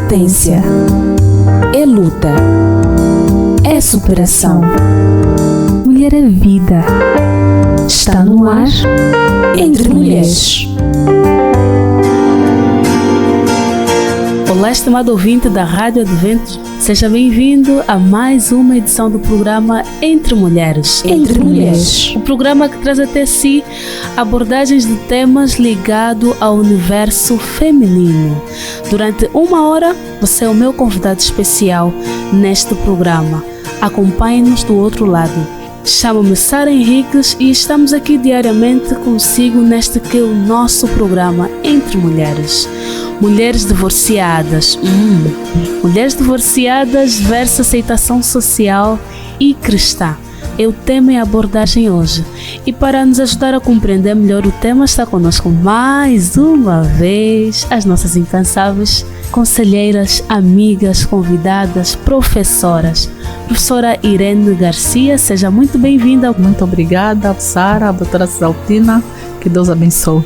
resistência, é luta, é superação. Mulher é vida. Está no ar Entre Mulheres. Olá, estimado ouvinte da Rádio Advento, seja bem-vindo a mais uma edição do programa Entre Mulheres. Entre Mulheres. O programa que traz até si abordagens de temas ligados ao universo feminino. Durante uma hora, você é o meu convidado especial neste programa. Acompanhe-nos do outro lado. Chamo-me Sara Henriques e estamos aqui diariamente consigo neste que é o nosso programa Entre Mulheres. Mulheres divorciadas. Mulheres divorciadas versus aceitação social e cristã. É o tema e a abordagem hoje. E para nos ajudar a compreender melhor o tema, está conosco mais uma vez as nossas incansáveis conselheiras, amigas, convidadas, professoras. Professora Irene Garcia, seja muito bem-vinda. Muito obrigada, Sara, a doutora Cisaltina, que Deus abençoe.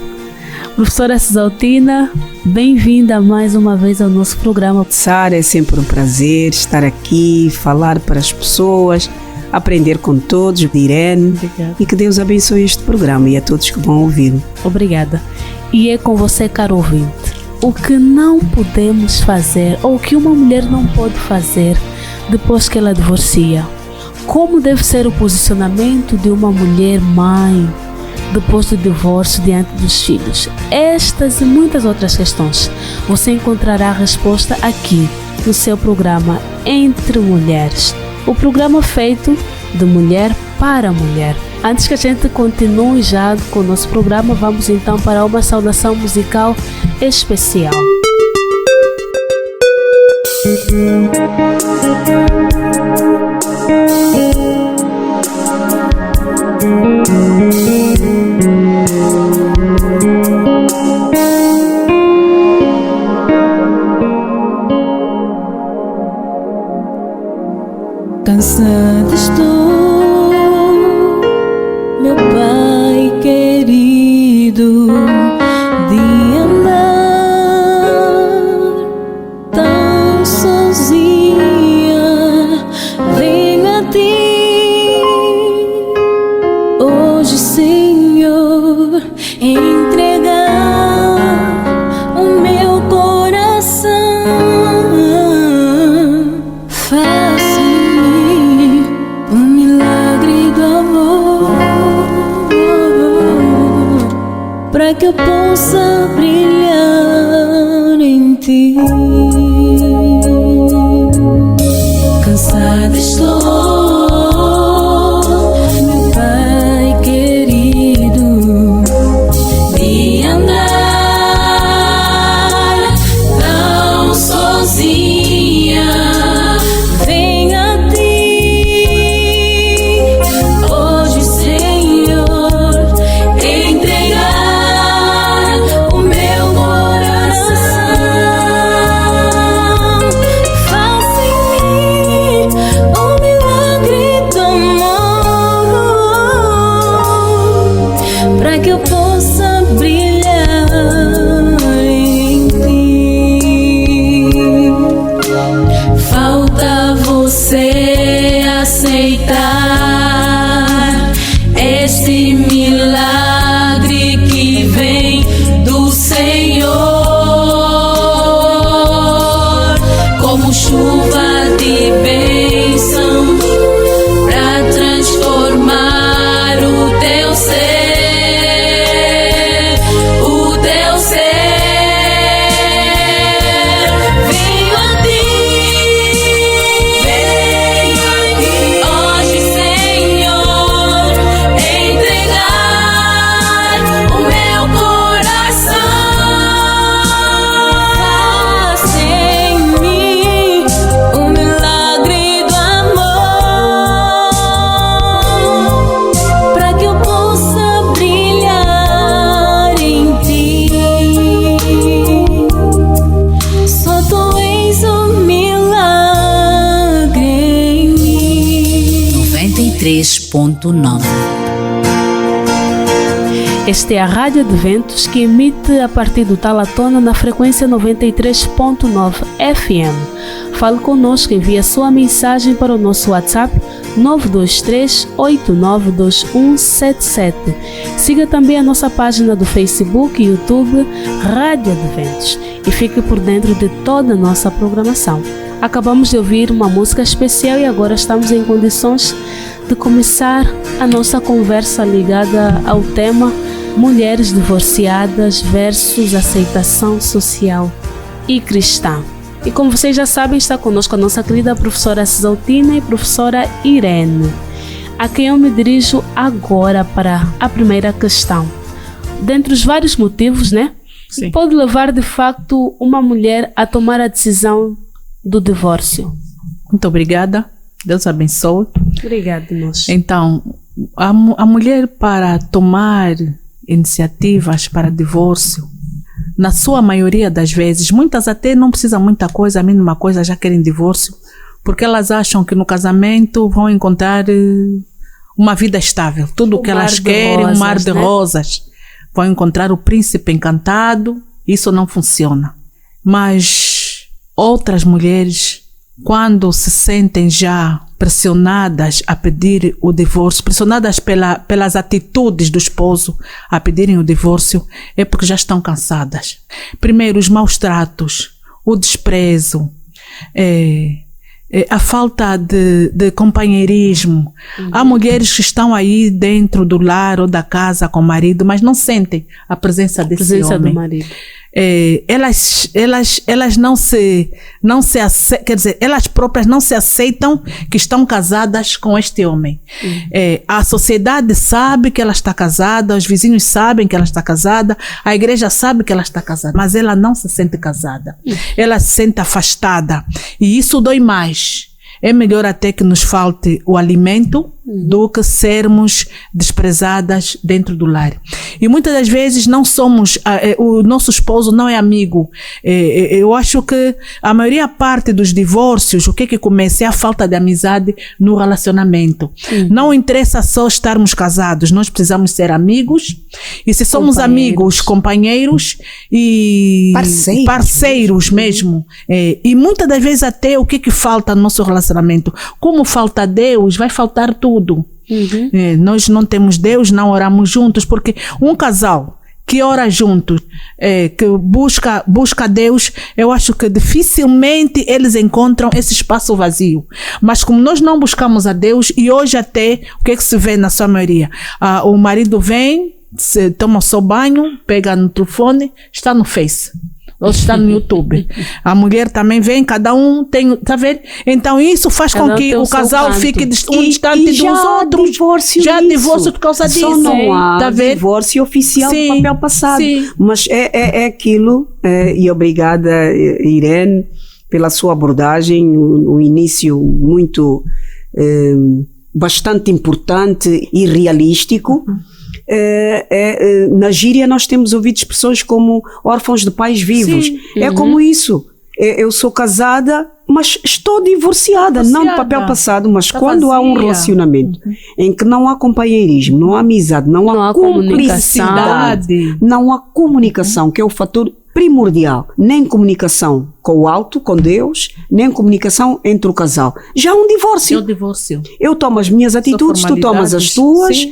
Professora Cisaltina, bem-vinda mais uma vez ao nosso programa. Sara, é sempre um prazer estar aqui, falar para as pessoas, aprender com todos, Irene. Obrigada. E que Deus abençoe este programa e a todos que vão ouvir. Obrigada. E é com você, caro ouvinte. O que não podemos fazer ou o que uma mulher não pode fazer depois que ela divorcia? Como deve ser o posicionamento de uma mulher mãe depois do divórcio diante dos filhos? Estas e muitas outras questões você encontrará a resposta aqui no seu programa Entre Mulheres. O programa feito de mulher para mulher. Antes que a gente continue já com o nosso programa, vamos então para uma saudação musical especial. Cansada estou, meu Pai querido, de andar tão sozinha. Venho a Ti hoje, Senhor, entregar o meu coração. Faça o milagre do amor, para que eu possa brilhar em Ti. Cansada estou, meu Pai querido, de andar tão sozinha. Venho a Ti hoje, Senhor, entregar o meu coração. Faça em mim o milagre do amor, para que eu possa brilhar em Ti. Falta você aceitar este milagre que vem do Senhor, como chuva de bênção, para transformar o teu ser, o teu ser. Venho a Ti hoje, Senhor, entregar o meu coração. Faça em mim o milagre do amor, para que eu possa brilhar em Ti. Só Tu és o milagre em mim. 93.9. Esta é a Rádio Adventos, que emite a partir do Talatona na frequência 93.9 FM. Fale conosco, envie a sua mensagem para o nosso WhatsApp 923-892177. Siga também a nossa página do Facebook e YouTube Rádio Adventos e fique por dentro de toda a nossa programação. Acabamos de ouvir uma música especial e agora estamos em condições de começar a nossa conversa ligada ao tema Mulheres divorciadas versus aceitação social e cristã. E como vocês já sabem, está conosco a nossa querida professora Cisaltina e professora Irene, a quem eu me dirijo agora para a primeira questão. Dentre os vários motivos, Sim. pode levar de facto uma mulher a tomar a decisão do divórcio? Muito obrigada. Deus abençoe. Obrigada, moça. Então, a mulher, para tomar iniciativas para divórcio, na sua maioria das vezes, muitas até não precisam muita coisa, a mínima coisa já querem divórcio, porque elas acham que no casamento vão encontrar uma vida estável. Tudo o que elas querem, um mar de rosas. Vão encontrar o príncipe encantado. Isso não funciona. Mas outras mulheres, quando se sentem já pressionadas a pedir o divórcio, pressionadas pelas atitudes do esposo a pedirem o divórcio, é porque já estão cansadas. Primeiro, os maus tratos, o desprezo, a falta de companheirismo. Há mulheres que estão aí dentro do lar ou da casa com o marido, mas não sentem a presença desse homem. Do marido. Elas não se aceitam, quer dizer, elas próprias não se aceitam que estão casadas com este homem. A sociedade sabe que ela está casada, os vizinhos sabem que ela está casada, a igreja sabe que ela está casada, mas ela não se sente casada. Ela se sente afastada e isso dói mais. É melhor até que nos falte o alimento do que sermos desprezadas dentro do lar. E muitas das vezes não somos, o nosso esposo não é amigo. Eu acho que a maioria parte dos divórcios, o que começa é a falta de amizade no relacionamento. Não interessa só estarmos casados, nós precisamos ser amigos. E se somos amigos, companheiros e parceiros mesmo. E muitas das vezes até o que falta no nosso relacionamento? Como falta Deus, vai faltar tudo. Nós não temos Deus, não oramos juntos, porque um casal que ora juntos, que busca Deus, eu acho que dificilmente eles encontram esse espaço vazio. Mas como nós não buscamos a Deus, e hoje até, o que se vê na sua maioria? O marido vem, toma o seu banho, pega no telefone, está no Face. Ou está no YouTube. A mulher também vem, cada um tem, tá vendo? Então isso faz com que o casal fique distante dos outros. Já divórcio por causa disso. Só não há tá divórcio oficial do papel passado. Sim. Mas é aquilo, e obrigada, Irene, pela sua abordagem, o início muito, bastante importante e realístico. Na gíria nós temos ouvido expressões como órfãos de pais vivos. Sim. É como isso. Eu sou casada, mas estou divorciada. Não de papel passado, mas quando há um relacionamento em que não há companheirismo, não há amizade, não há cumplicidade, não há comunicação, que é o fator primordial. Nem comunicação com o alto, com Deus, nem comunicação entre o casal. Já há um divórcio. É o divórcio. Eu tomo as minhas atitudes, tu tomas as tuas,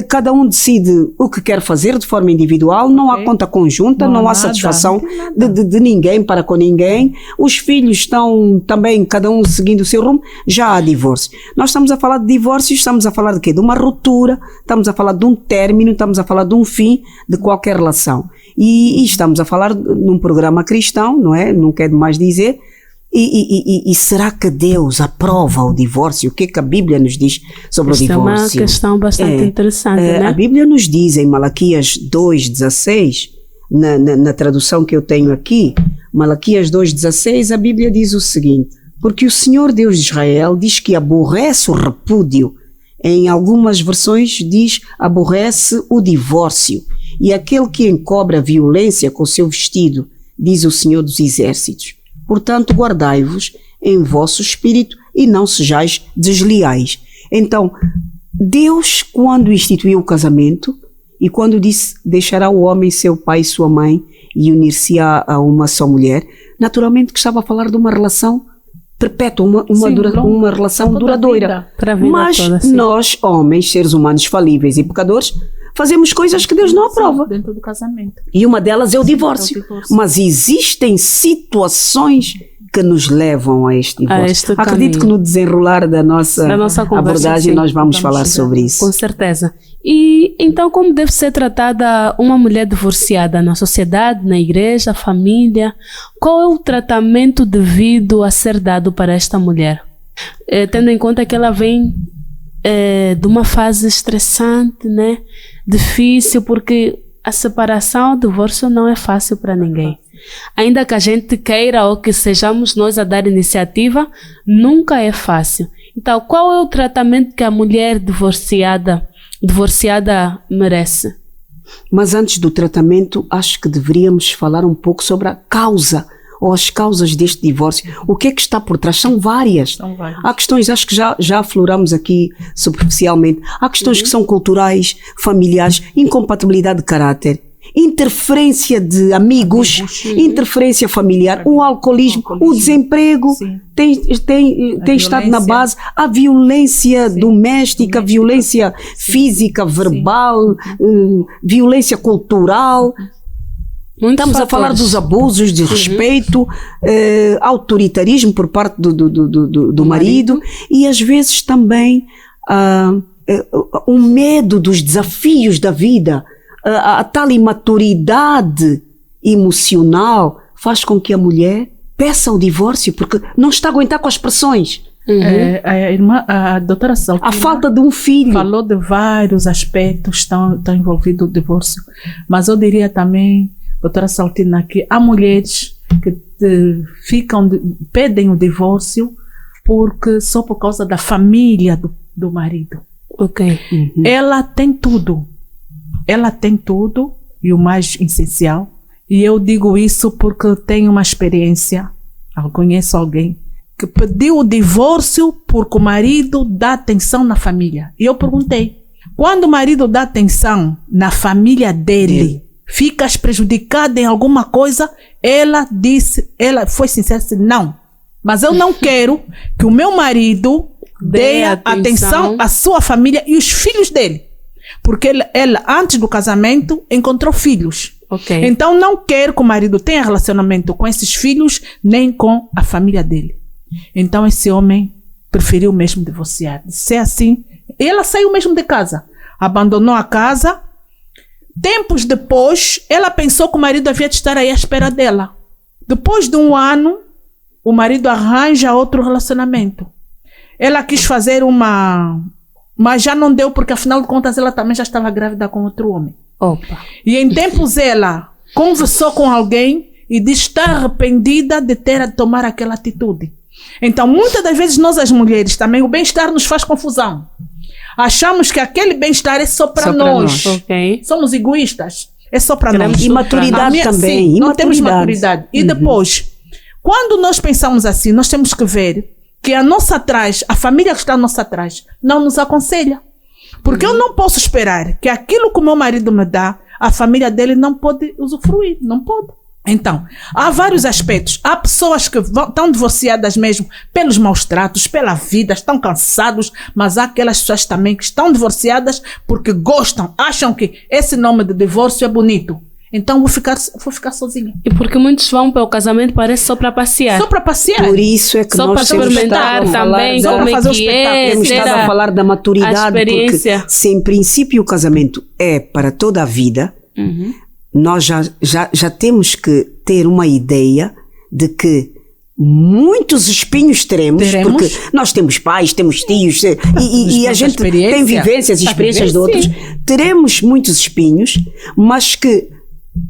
cada um decide o que quer fazer de forma individual, não há conta conjunta, não há satisfação de ninguém para com ninguém, os filhos estão também, cada um seguindo o seu rumo, já há divórcio. Nós estamos a falar de divórcio, estamos a falar de quê? De uma ruptura, estamos a falar de um término, estamos a falar de um fim de qualquer relação. E estamos a falar num programa cristão, não é? Não quero mais dizer. E será que Deus aprova o divórcio? O que é que a Bíblia nos diz sobre o divórcio? É uma questão bastante interessante, né? A Bíblia nos diz em Malaquias 2,16, na tradução que eu tenho aqui, Malaquias 2,16, a Bíblia diz o seguinte: porque o Senhor Deus de Israel diz que aborrece o repúdio. Em algumas versões diz aborrece o divórcio. E aquele que encobre a violência com o seu vestido, diz o Senhor dos Exércitos. Portanto, guardai-vos em vosso espírito e não sejais desleais. Então, Deus, quando instituiu o casamento, E quando disse deixará o homem seu pai e sua mãe e unir-se a uma só mulher, naturalmente que estava a falar de uma relação perpétua, uma relação duradoura. Mas nós, homens, seres humanos falíveis e pecadores, fazemos coisas que Deus não aprova. Dentro do casamento. E uma delas é o divórcio. Mas existem situações que nos levam a este divórcio. Acredito que no desenrolar da nossa abordagem nós vamos falar sobre isso. Com certeza. E então como deve ser tratada uma mulher divorciada na sociedade, na igreja, família? Qual é o tratamento devido a ser dado para esta mulher? Tendo em conta que ela vem de uma fase estressante, né? Difícil, porque a separação, o divórcio não é fácil para ninguém. Ainda que a gente queira ou que sejamos nós a dar iniciativa, nunca é fácil. Então, qual é o tratamento que a mulher divorciada merece? Mas antes do tratamento, acho que deveríamos falar um pouco sobre a causa ou as causas deste divórcio. O que é que está por trás? São várias. Há questões, acho que já afloramos aqui superficialmente. Há questões que são culturais, familiares, incompatibilidade de caráter, interferência de amigos, interferência familiar, o alcoolismo, o desemprego, tem estado na base, a violência doméstica, a violência física, verbal, violência cultural. Estamos a falar dos abusos de respeito, autoritarismo por parte do marido e às vezes também o medo dos desafios da vida. A tal imaturidade emocional faz com que a mulher peça o divórcio porque não está a aguentar com as pressões. A doutora Saltina, a falta de um filho. Falou de vários aspectos que estão envolvidos no divórcio, mas eu diria também, doutora Saltina, que há mulheres que pedem o divórcio só por causa da família do marido. Ok. Ela tem tudo. Ela tem tudo e o mais essencial. E eu digo isso porque tenho uma experiência. Eu conheço alguém que pediu o divórcio porque o marido dá atenção na família. E eu perguntei, quando o marido dá atenção na família dele, ficas prejudicada em alguma coisa? Ela foi sincera, disse, não. Mas eu não quero que o meu marido dê atenção à sua família e os filhos dele. Porque ela, antes do casamento, encontrou filhos. Okay. Então, não quer que o marido tenha relacionamento com esses filhos, nem com a família dele. Então, esse homem preferiu mesmo divorciar. Se é assim, ela saiu mesmo de casa. Abandonou a casa. Tempos depois, ela pensou que o marido havia de estar aí à espera dela. Depois de 1 ano, o marido arranja outro relacionamento. Ela quis fazer mas já não deu, porque afinal de contas ela também já estava grávida com outro homem. Opa. E em tempos ela conversou com alguém e diz estar arrependida de tomar aquela atitude. Então, muitas das vezes nós as mulheres também, o bem-estar nos faz confusão. Achamos que aquele bem-estar é só para nós. Okay. Somos egoístas. É só para nós. E maturidade também. Sim, não temos maturidade. E depois, quando nós pensamos assim, nós temos que ver que a família que está nossa atrás, não nos aconselha. Porque eu não posso esperar que aquilo que o meu marido me dá, a família dele não pode usufruir, não pode. Então, há vários aspectos. Há pessoas que estão divorciadas mesmo pelos maus tratos, pela vida, estão cansados, mas há aquelas pessoas também que estão divorciadas porque gostam, acham que esse nome de divórcio é bonito. Então vou ficar sozinha. E porque muitos vão para o casamento, parece só para passear. Só para passear. Por isso é que só nós temos experimentar também como é que é. Temos estado a falar da maturidade, porque se em princípio o casamento é para toda a vida, nós já temos que ter uma ideia de que muitos espinhos teremos, porque nós temos pais, temos tios e a gente tem vivências e experiências de outros. Teremos muitos espinhos, mas que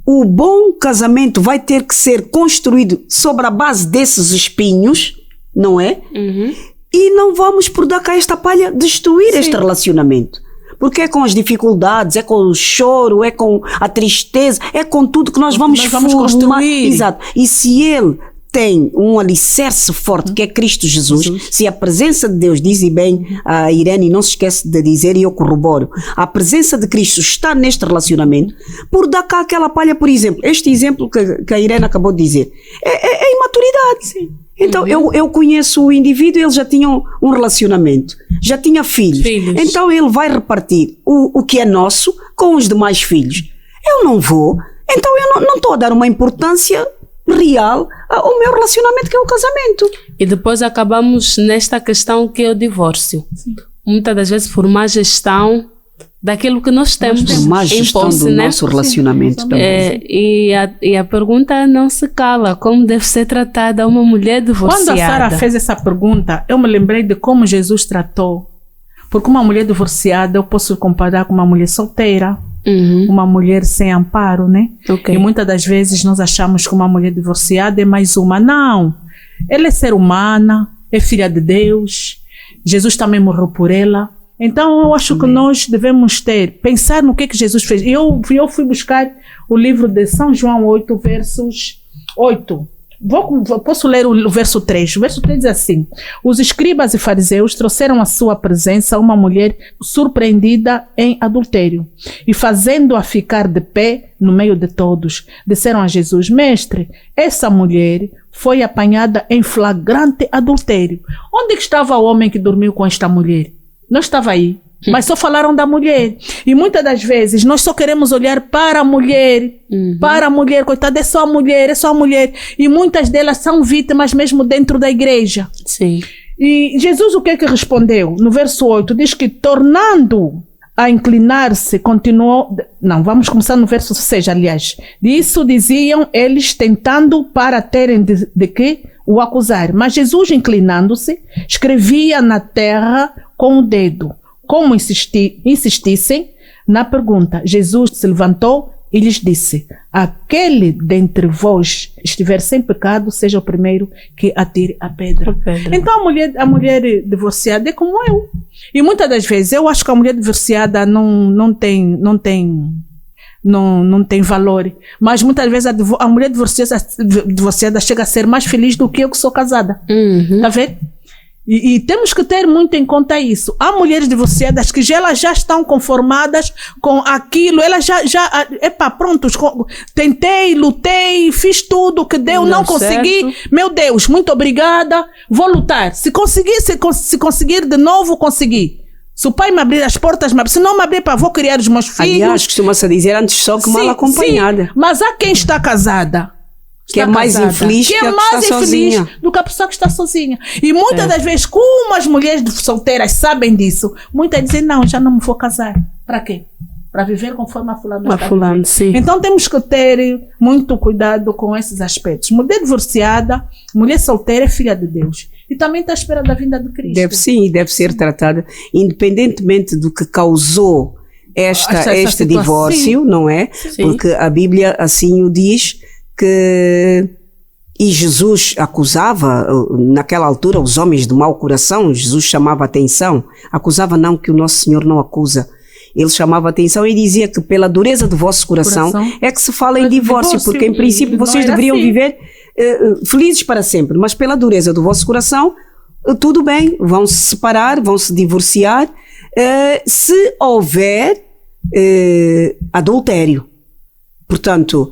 o bom casamento vai ter que ser construído sobre a base desses espinhos, não é? E não vamos, por dar cá esta palha, destruir este relacionamento. Porque é com as dificuldades, é com o choro, é com a tristeza, é com tudo que nós vamos construir. Exato. E se ele tem um alicerce forte, que é Cristo Jesus, se a presença de Deus, diz e bem a Irene, não se esquece de dizer, e eu corroboro, a presença de Cristo está neste relacionamento, por dar cá aquela palha, por exemplo, este exemplo que a Irene acabou de dizer, é imaturidade. Sim. Então, eu conheço o indivíduo, ele já tinha um relacionamento, já tinha filhos. Então ele vai repartir o que é nosso com os demais filhos. Eu não vou, então eu não estou a dar uma importância real ao meu relacionamento, que é o casamento. E depois acabamos nesta questão que é o divórcio. Sim. Muitas das vezes por má gestão daquilo que nós temos. Por má gestão do nosso relacionamento também. E a pergunta não se cala. Como deve ser tratada uma mulher divorciada? Quando a Sara fez essa pergunta, eu me lembrei de como Jesus tratou. Porque uma mulher divorciada eu posso comparar com uma mulher solteira. Uma mulher sem amparo, né? Okay. E muitas das vezes nós achamos que uma mulher divorciada é mais uma. Não, ela é ser humana, é filha de Deus, Jesus também morreu por ela. Então eu acho que nós devemos pensar no que Jesus fez. Eu fui buscar o livro de São João 8, versos 8. Posso ler o verso 3. O verso 3 diz assim: os escribas e fariseus trouxeram à sua presença uma mulher surpreendida em adultério, e fazendo-a ficar de pé no meio de todos, disseram a Jesus: Mestre, essa mulher foi apanhada em flagrante adultério. Onde que estava o homem que dormiu com esta mulher? Não estava aí. Mas só falaram da mulher. E muitas das vezes nós só queremos olhar para a mulher. Para a mulher, coitada, é só a mulher, é só a mulher. E muitas delas são vítimas mesmo dentro da igreja. Sim. E Jesus o que é que respondeu? No verso 8 diz que tornando a inclinar-se, continuou... Não, vamos começar no verso 6, aliás. Disso diziam eles, tentando para terem de que o acusar. Mas Jesus, inclinando-se, escrevia na terra com o dedo. Como insistissem na pergunta, Jesus se levantou e lhes disse: aquele dentre vós estiver sem pecado, seja o primeiro que atire a pedra. Então a mulher divorciada é como eu. E muitas das vezes eu acho que a mulher divorciada não tem valor. Mas muitas vezes a mulher divorciada chega a ser mais feliz do que eu que sou casada. Tá vendo? E temos que ter muito em conta isso. Há mulheres divorciadas que elas já estão conformadas com aquilo. Elas pronto, tentei, lutei, fiz tudo que deu, não consegui. Certo. Meu Deus, muito obrigada, vou lutar. Se conseguir de novo, consegui. Se o pai me abrir as portas, se não me abrir, vou criar os meus filhos. Aliás, costuma-se dizer antes só que mal acompanhada. Sim, mas há quem está casada. Que é mais infeliz que a que está sozinha. Do que a pessoa que está sozinha. E muitas das vezes, como as mulheres solteiras sabem disso, muitas dizem: não, já não me vou casar. Para quê? Para viver conforme a fulana. Sim. Então temos que ter muito cuidado com esses aspectos. Mulher divorciada, mulher solteira é filha de Deus. E também está à espera da vinda de Cristo. Deve ser tratada, independentemente do que causou este divórcio, não é? Sim. Porque a Bíblia assim o diz. E Jesus acusava, naquela altura, os homens de mau coração. Jesus chamava a atenção, acusava não, que o nosso Senhor não acusa. Ele chamava a atenção e dizia que pela dureza do vosso coração é que se fala em divórcio, porque em princípio vocês deveriam viver felizes para sempre, mas pela dureza do vosso coração, tudo bem, vão se separar, vão se divorciar, se houver adultério. Portanto,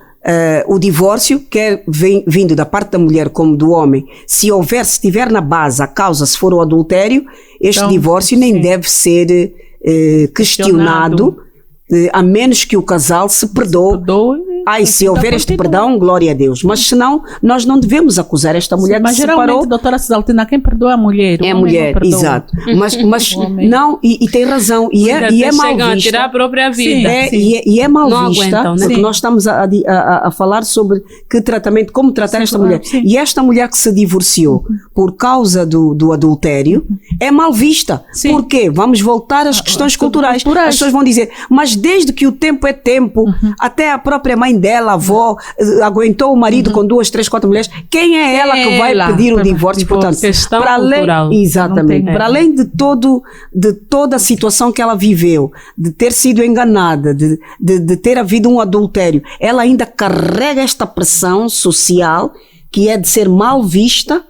o divórcio, quer vindo da parte da mulher como do homem, se estiver na base a causa, se for o adultério, este divórcio nem deve ser questionado, a menos que o casal se perdoe. Se houver este perdão, glória a Deus. Mas senão, nós não devemos acusar esta mulher que se separou. Mas geralmente, doutora Cisaltina, quem perdoa é a mulher. É a mulher, exato. Mas não, e tem razão. E é mal vista. A tirar a própria vida. E é mal vista, porque nós estamos a falar sobre como tratar esta mulher. E esta mulher que se divorciou por causa do adultério é mal vista. Por quê? Vamos voltar às questões culturais. As pessoas vão dizer, mas desde que o tempo é tempo, até a própria mãe dela, a avó, aguentou o marido com 2, 3, 4 mulheres, quem é ela que vai pedir o divórcio? Portanto, para além, exatamente, para além de toda a situação que ela viveu, de ter sido enganada, de ter havido um adultério, ela ainda carrega esta pressão social que é de ser mal vista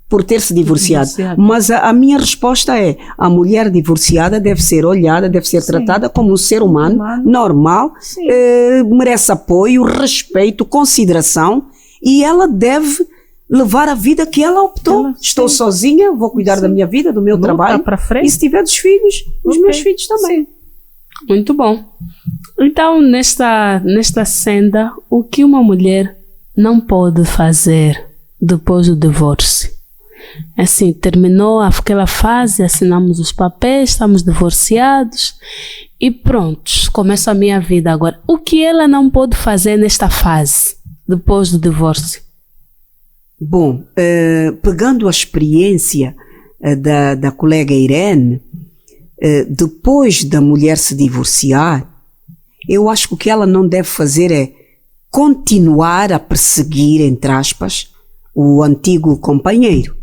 por ter se divorciado. Mas a minha resposta é, a mulher divorciada deve ser olhada, deve ser tratada como um ser humano, normal, merece apoio, respeito, consideração, e ela deve levar a vida que ela optou. Estou sozinha, vou cuidar da minha vida, do meu trabalho, e se tiver dos filhos, os meus filhos também. Muito bom. Então, nesta senda, o que uma mulher não pode fazer depois do divórcio? Assim, terminou aquela fase, assinamos os papéis, estamos divorciados e pronto, começa a minha vida agora. O que ela não pode fazer nesta fase, depois do divórcio? Bom, pegando a experiência da colega Irene, depois da mulher se divorciar, eu acho que o que ela não deve fazer é continuar a perseguir, entre aspas, o antigo companheiro.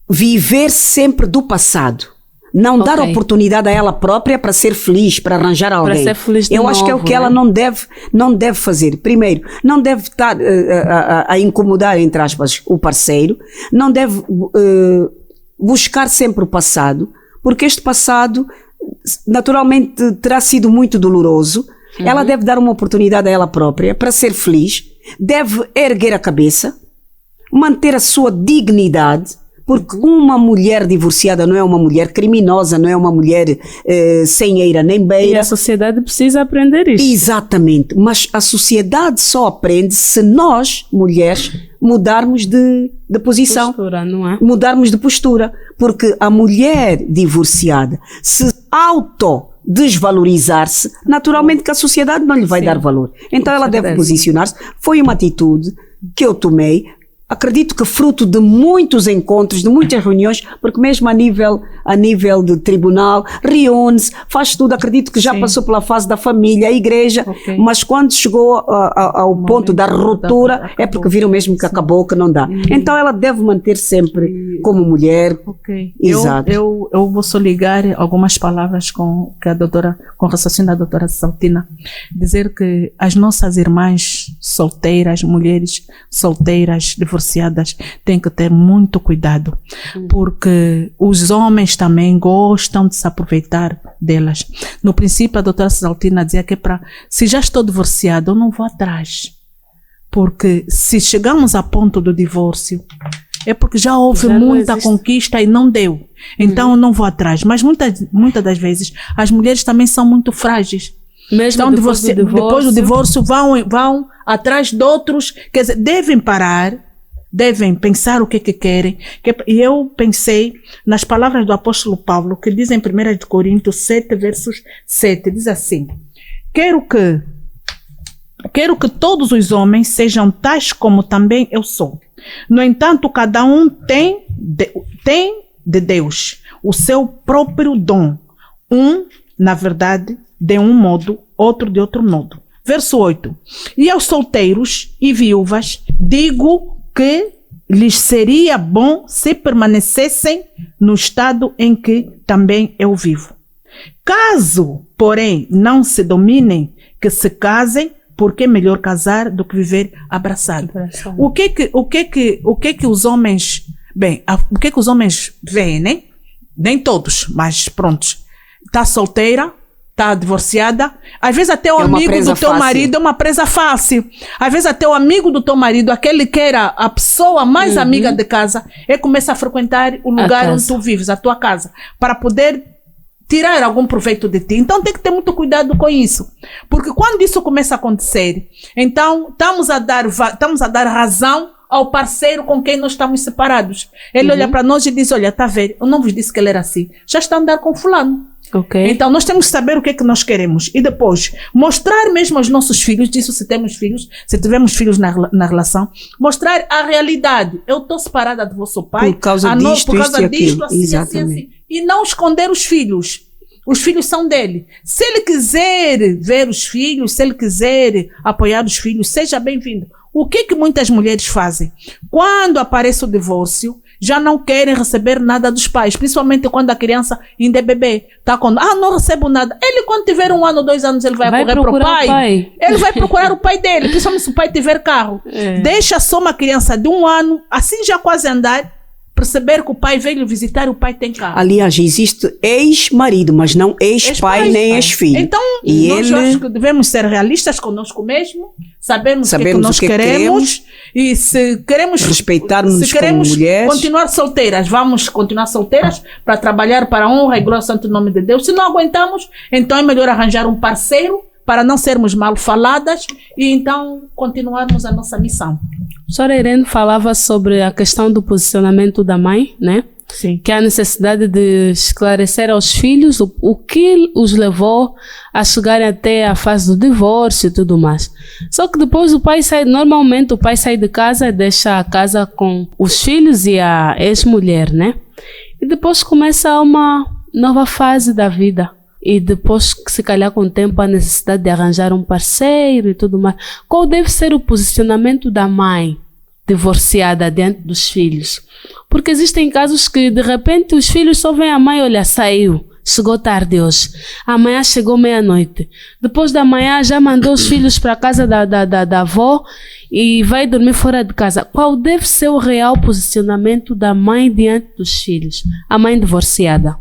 Viver sempre do passado. Não dar oportunidade a ela própria para ser feliz, para arranjar alguém. Para ser feliz de Eu novo, acho que é o que ela não deve fazer. Primeiro, não deve estar a incomodar, entre aspas, o parceiro. Não deve buscar sempre o passado, porque este passado naturalmente terá sido muito doloroso. Ela deve dar uma oportunidade a ela própria para ser feliz. Deve erguer a cabeça, manter a sua dignidade, porque uma mulher divorciada não é uma mulher criminosa, não é uma mulher sem eira nem beira. E a sociedade precisa aprender isso. Exatamente, mas a sociedade só aprende se nós, mulheres, mudarmos de posição, postura, não é? Mudarmos de postura, porque a mulher divorciada se desvalorizar-se, naturalmente que a sociedade não lhe vai dar valor. Então ela deve posicionar-se. Foi uma atitude que eu tomei, acredito que fruto de muitos encontros, de muitas reuniões, porque mesmo a nível de tribunal, reúne-se, faz tudo, acredito que já passou pela fase da família, a igreja, mas quando chegou ao ponto da ruptura, é porque viram mesmo que acabou, que não dá. Então ela deve manter sempre como mulher. Exato. Eu vou só ligar algumas palavras com o raciocínio da doutora Saltina, dizer que as nossas irmãs solteiras, mulheres solteiras, divorciadas, têm que ter muito cuidado, porque os homens também gostam de se aproveitar delas. No princípio, a doutora Saltina dizia que se já estou divorciada, eu não vou atrás, porque se chegamos a ponto do divórcio, é porque já houve muita conquista e não deu. Então eu não vou atrás. Mas muitas das vezes as mulheres também são muito frágeis. Mesmo então, depois do divórcio vão atrás de outros. Quer dizer, devem parar, devem pensar o que querem. E eu pensei nas palavras do apóstolo Paulo, que diz em 1 Coríntios 7, versos 7, diz assim: Quero que todos os homens sejam tais como também eu sou. No entanto, cada um tem de Deus o seu próprio dom. Na verdade, de um modo, outro de outro modo. Verso 8. E aos solteiros e viúvas digo que lhes seria bom se permanecessem no estado em que também eu vivo. Caso, porém, não se dominem, que se casem, porque é melhor casar do que viver abraçado. O que que os homens, o que os homens veem, né? Nem todos, mas prontos. Está solteira, está divorciada, às vezes até o amigo do teu marido é uma presa fácil. Às vezes até o amigo do teu marido, aquele que era a pessoa mais amiga de casa, começa a frequentar o lugar onde tu vives, a tua casa, para poder tirar algum proveito de ti. Então tem que ter muito cuidado com isso, porque quando isso começa a acontecer, então estamos a dar razão ao parceiro com quem nós estamos separados. Ele olha para nós e diz: olha, tá vendo, eu não vos disse que ele era assim, já está a andar com fulano. Então nós temos que saber o que é que nós queremos e depois mostrar mesmo aos nossos filhos, disso se temos filhos, se tivermos filhos na relação, mostrar a realidade. Eu estou separada do vosso pai por causa disto, assim. E não esconder os filhos. Os filhos são dele. Se ele quiser ver os filhos, se ele quiser apoiar os filhos, seja bem-vindo. O que muitas mulheres fazem? Quando aparece o divórcio, já não querem receber nada dos pais, principalmente quando a criança ainda é bebê. Tá com, não recebo nada. Ele, quando tiver 1 ano, 2 anos, ele vai correr para o pai. Ele vai procurar o pai dele, principalmente se o pai tiver carro. Deixa só uma criança de 1 ano, assim já quase andar, perceber que o pai veio visitar, o pai tem carro. Aliás, existe ex-marido, mas não ex-pai nem ex-filho. Então, nós acho que devemos ser realistas conosco mesmo, sabermos o que nós queremos, e se queremos respeitarmos como mulheres, continuar solteiras, vamos continuar solteiras para trabalhar para a honra e glória ao santo nome de Deus. Se não aguentamos, então é melhor arranjar um parceiro para não sermos mal faladas e então continuarmos a nossa missão. A senhora Irene falava sobre a questão do posicionamento da mãe, né? Sim. Que há necessidade de esclarecer aos filhos o que os levou a chegarem até a fase do divórcio e tudo mais. Só que depois normalmente o pai sai de casa e deixa a casa com os filhos e a ex-mulher, né? E depois começa uma nova fase da vida. E depois, se calhar com o tempo, a necessidade de arranjar um parceiro e tudo mais. Qual deve ser o posicionamento da mãe divorciada diante dos filhos? Porque existem casos que, de repente, os filhos só veem a mãe, olha, saiu, chegou tarde hoje. Amanhã chegou meia-noite. Depois da manhã já mandou os filhos para a casa da avó e vai dormir fora de casa. Qual deve ser o real posicionamento da mãe diante dos filhos? A mãe divorciada.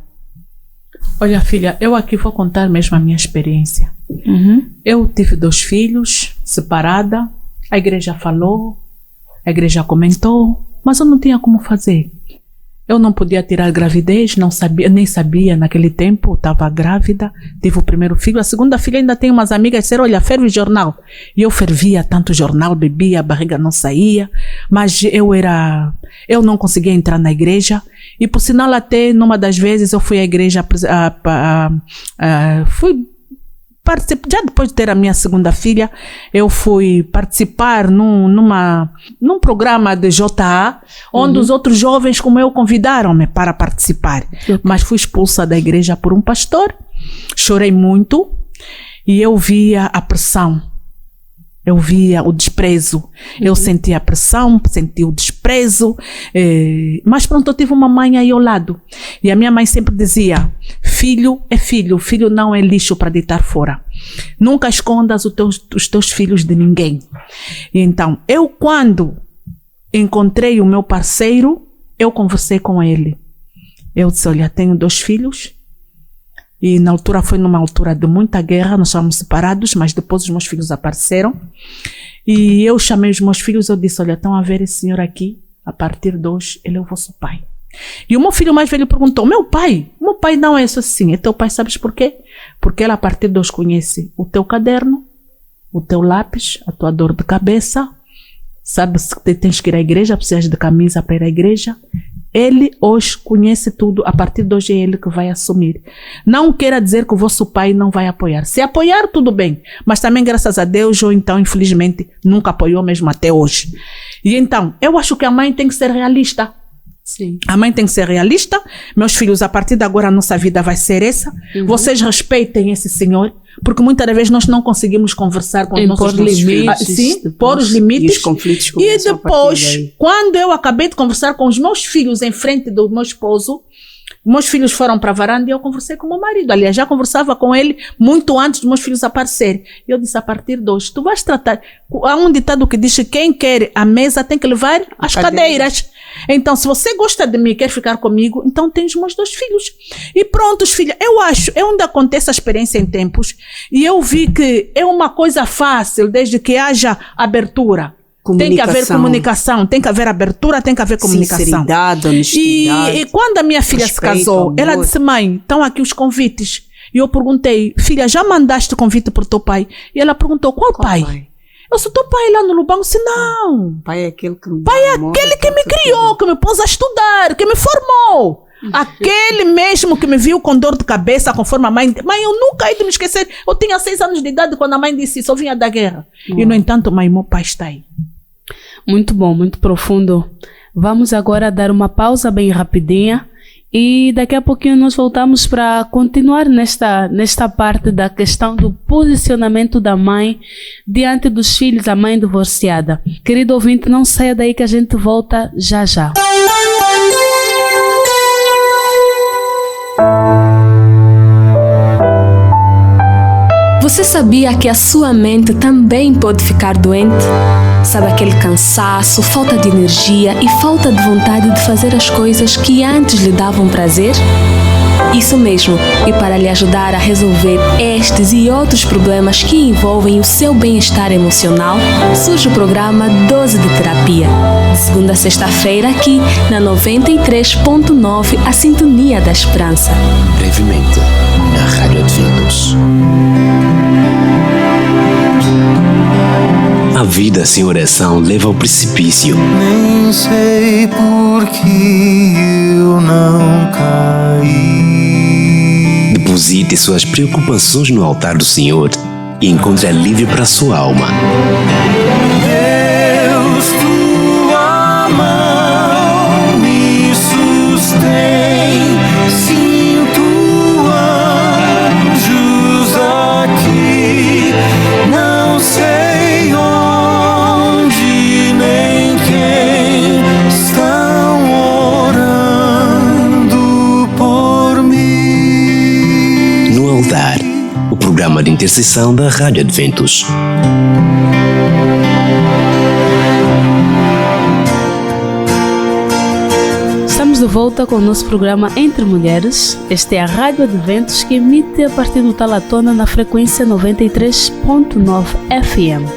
Olha, filha, eu aqui vou contar mesmo a minha experiência. Eu tive 2 filhos, separada, a igreja falou, a igreja comentou, mas eu não tinha como fazer. Eu não podia tirar gravidez, não sabia, nem sabia naquele tempo, estava grávida, tive o primeiro filho, a segunda filha ainda tem umas amigas que disseram, olha, ferve jornal. E eu fervia tanto jornal, bebia, a barriga não saía, mas eu não conseguia entrar na igreja, e por sinal até numa das vezes eu fui à igreja, já depois de ter a minha segunda filha, eu fui participar num programa de JA, onde os outros jovens como eu convidaram-me para participar. Mas fui expulsa da igreja por um pastor, chorei muito e eu via a pressão. Eu via o desprezo, eu sentia a pressão, sentia o desprezo, mas pronto, eu tive uma mãe aí ao lado. E a minha mãe sempre dizia, filho é filho, filho não é lixo para deitar fora. Nunca escondas os teus filhos de ninguém. E então, eu quando encontrei o meu parceiro, eu conversei com ele. Eu disse, olha, tenho 2 filhos. E na altura foi numa altura de muita guerra, nós estávamos separados, mas depois os meus filhos apareceram. E eu chamei os meus filhos, eu disse, olha, estão a ver esse senhor aqui? A partir de hoje, ele é o vosso pai. E o meu filho mais velho perguntou, meu pai não é isso assim, é teu pai, sabes por quê? Porque ele a partir de hoje conhece o teu caderno, o teu lápis, a tua dor de cabeça, sabe que tens que ir à igreja, precisas de camisa para ir à igreja. Ele hoje conhece tudo, a partir de hoje é ele que vai assumir. Não queira dizer que o vosso pai não vai apoiar. Se apoiar, tudo bem, mas também graças a Deus, ou então infelizmente, nunca apoiou mesmo até hoje. E então, eu acho que a mãe tem que ser realista. Sim. A mãe tem que ser realista. Meus filhos, a partir de agora a nossa vida vai ser essa. Vocês respeitem esse senhor, porque muitas vezes nós não conseguimos conversar com os nossos limites. Sim, pôr os limites. E os conflitos e depois, quando eu acabei de conversar com os meus filhos em frente do meu esposo, meus filhos foram para a varanda e eu conversei com o meu marido. Aliás, já conversava com ele muito antes dos meus filhos aparecerem. E eu disse, a partir de hoje, tu vais tratar... Há um ditado que diz que quem quer a mesa tem que levar as cadeiras. Então, se você gosta de mim e quer ficar comigo, então tens meus 2 filhos. E pronto, filha, eu ainda contei essa experiência em tempos e eu vi que é uma coisa fácil, desde que haja abertura. Tem que haver comunicação, tem que haver abertura, tem que haver comunicação. Sinceridade, honestidade. E quando a minha filha se casou, amor, ela disse, mãe, estão aqui os convites. E eu perguntei, filha, já mandaste convite para o teu pai? E ela perguntou, qual pai? Eu sou teu pai lá no Lubão. Se não. Pai é aquele que me criou, que me pôs a estudar, que me formou. Aquele mesmo que me viu com dor de cabeça, conforme a mãe. Mãe, eu nunca hei de me esquecer. Eu tinha 6 anos de idade quando a mãe disse isso. Eu vinha da guerra. E no entanto, mãe, meu pai está aí. Muito bom, muito profundo. Vamos agora dar uma pausa bem rapidinha E daqui a pouquinho nós voltamos para continuar nesta parte da questão do posicionamento da mãe diante dos filhos, a mãe divorciada. Querido ouvinte, não saia daí que a gente volta já já. Você sabia que a sua mente também pode ficar doente? Sabe aquele cansaço, falta de energia e falta de vontade de fazer as coisas que antes lhe davam prazer? Isso mesmo, e para lhe ajudar a resolver estes e outros problemas que envolvem o seu bem-estar emocional, surge o programa Dose de Terapia, de segunda a sexta-feira aqui na 93.9, a Sintonia da Esperança. Brevemente, na Rádio Adventos. A vida sem oração leva ao precipício. Nem sei por que eu não caí. Deposite suas preocupações no altar do Senhor e encontre alívio para sua alma. Deus, tua mão me sustém. Sinto anjos aqui. Não sei onde nem quem estão orando por mim. No altar, o programa de intercessão da Rádio Adventos. Estamos de volta com o nosso programa Entre Mulheres. Este é a Rádio Adventos, que emite a partir do Talatona na frequência 93.9 FM.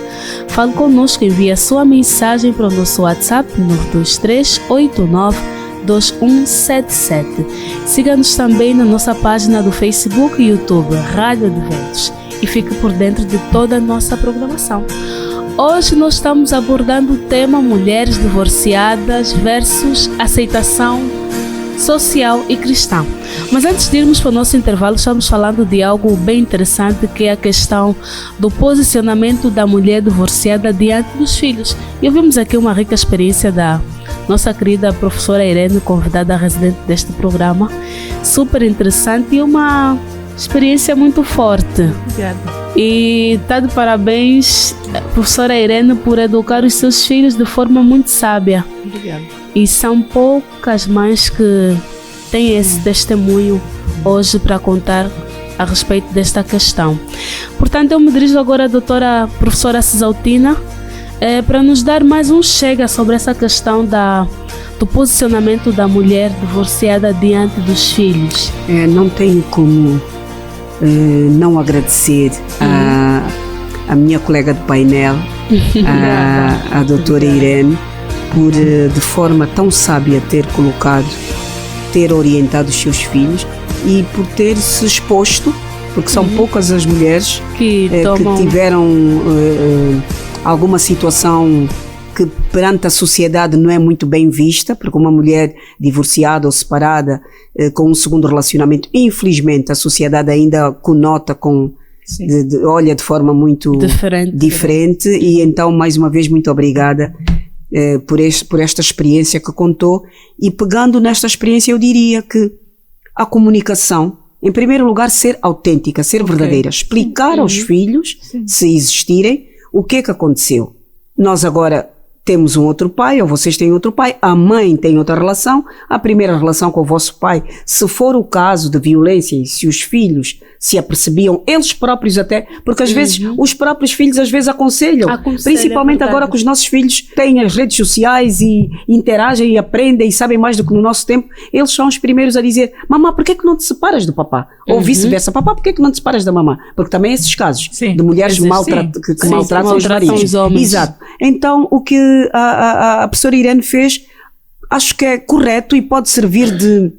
Fale conosco, envie a sua mensagem para o nosso WhatsApp 923-89-2177. Siga-nos também na nossa página do Facebook e YouTube, Rádio Adventos, e fique por dentro de toda a nossa programação. Hoje nós estamos abordando o tema mulheres divorciadas versus aceitação social e cristã. Mas antes de irmos para o nosso intervalo, estamos falando de algo bem interessante, que é a questão do posicionamento da mulher divorciada diante dos filhos. E ouvimos aqui uma rica experiência da nossa querida professora Irene, convidada residente deste programa. Super interessante e uma experiência muito forte. Obrigada. E está de parabéns, professora Irene, por educar os seus filhos de forma muito sábia. Obrigada. E são poucas mães que têm esse testemunho hoje para contar a respeito desta questão. Portanto, eu me dirijo agora à doutora professora Cisaltina para nos dar mais um chega sobre essa questão do posicionamento da mulher divorciada diante dos filhos. Não tenho como não agradecer a minha colega de painel, a doutora Irene, por de forma tão sábia ter orientado os seus filhos e por ter se exposto, porque são poucas as mulheres que tiveram alguma situação que perante a sociedade não é muito bem vista, porque uma mulher divorciada ou separada com um segundo relacionamento, infelizmente a sociedade ainda conota olha de forma muito diferente. E então, mais uma vez, muito obrigada por esta experiência que contou. E pegando nesta experiência, eu diria que a comunicação, em primeiro lugar, ser autêntica, ser verdadeira, explicar aos filhos, se existirem, o que é que aconteceu. Nós agora temos um outro pai, ou vocês têm outro pai, a mãe tem outra relação, a primeira relação com o vosso pai, se for o caso de violência e se os filhos se apercebiam, eles próprios até, porque às vezes os próprios filhos às vezes aconselham principalmente agora que os nossos filhos têm as redes sociais e interagem e aprendem e sabem mais do que no nosso tempo, eles são os primeiros a dizer: mamá, por que não te separas do papá? Ou vice-versa, papá, por que não te separas da mamá? Porque também há esses casos de mulheres que maltratam os maridos. Os homens. Exato. Então, o que a professora Irene fez, acho que é correto e pode servir de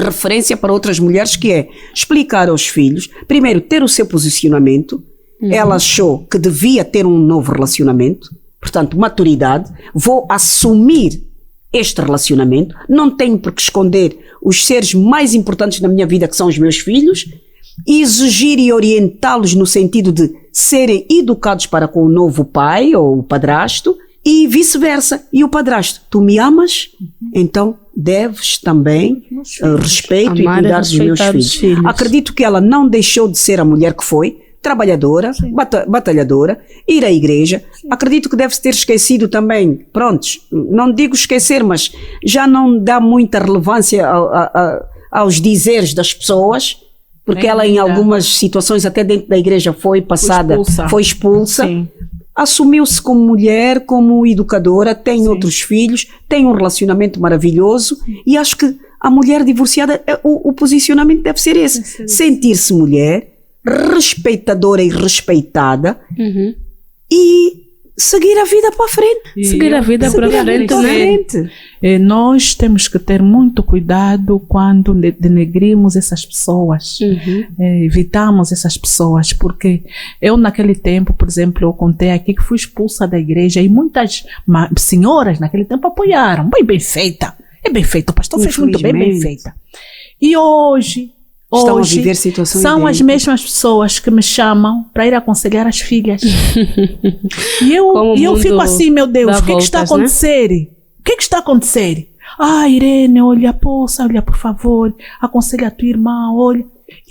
referência para outras mulheres, que é explicar aos filhos, primeiro, ter o seu posicionamento. Ela achou que devia ter um novo relacionamento, portanto, maturidade. Vou assumir este relacionamento, não tenho por que esconder os seres mais importantes na minha vida, que são os meus filhos, e exigir e orientá-los no sentido de serem educados para com o novo pai ou o padrasto, e vice-versa. E o padrasto: tu me amas? Então deves também respeito e Amar e cuidar dos meus respeitar os filhos. filhos. Acredito que ela não deixou de ser a mulher que foi, trabalhadora, batalhadora, ir à igreja. Acredito que deve-se ter esquecido também, prontos, não digo esquecer, mas já não dá muita relevância aos dizeres das pessoas, porque ela em algumas situações até dentro da igreja foi passada, foi expulsa. Sim. Assumiu-se como mulher, como educadora, tem outros filhos, tem um relacionamento maravilhoso e acho que a mulher divorciada, o posicionamento deve ser esse, sentir-se mulher, respeitadora e respeitada e seguir a vida para a frente. Seguir a vida para frente, né? Nós temos que ter muito cuidado quando denegrimos essas pessoas, evitamos essas pessoas, porque eu naquele tempo, por exemplo, eu contei aqui que fui expulsa da igreja e muitas senhoras naquele tempo apoiaram, bem feita, é bem feita, o pastor fez muito bem feita. E hoje estão a viver situações são as mesmas pessoas que me chamam para ir aconselhar as filhas. E eu fico assim, meu Deus, o que está a acontecer? Né? O que está a acontecer? Irene, olha, poça, olha, por favor, aconselha a tua irmã, olha.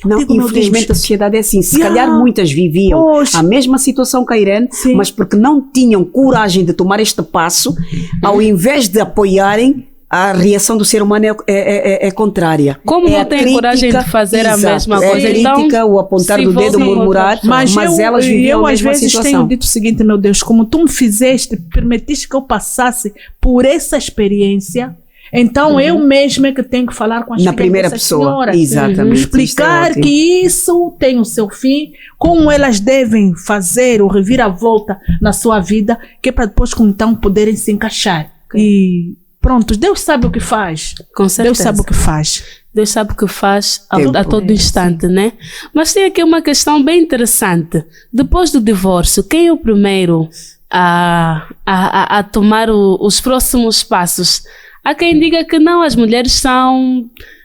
Não, infelizmente a sociedade é assim. Se calhar muitas viviam a mesma situação que a Irene, mas porque não tinham coragem de tomar este passo, ao invés de apoiarem, a reação do ser humano é contrária. Como não tem coragem de fazer a mesma coisa? É a crítica, o apontar do dedo, murmurar, mas elas viviam a mesma situação. Eu às vezes tenho dito o seguinte, meu Deus, como tu me fizeste, permitiste que eu passasse por essa experiência, então eu mesma é que tenho que falar com as filhas primeira pessoa, senhoras. exatamente. Explicar que isso tem o seu fim, como elas devem fazer o reviravolta na sua vida, que é para depois então poderem se encaixar. E pronto, Deus sabe o que faz. Com certeza. Deus sabe o que faz. Deus sabe o que faz a todo instante, né? Mas tem aqui uma questão bem interessante. Depois do divórcio, quem é o primeiro a tomar os próximos passos? Há quem diga que não, as mulheres são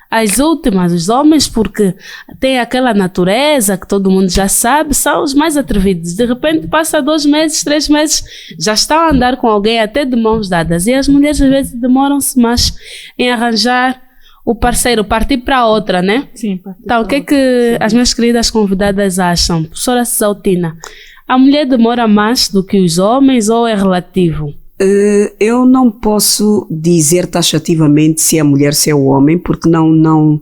as últimas, os homens, porque tem aquela natureza que todo mundo já sabe, são os mais atrevidos. De repente passa 2 meses, 3 meses, já estão a andar com alguém até de mãos dadas. E as mulheres às vezes demoram-se mais em arranjar o parceiro, partir para outra, né? Sim. Então, o que é que as minhas queridas convidadas acham? Professora Cisaltina, a mulher demora mais do que os homens ou é relativo? Eu não posso dizer taxativamente se é a mulher, se é o homem, porque não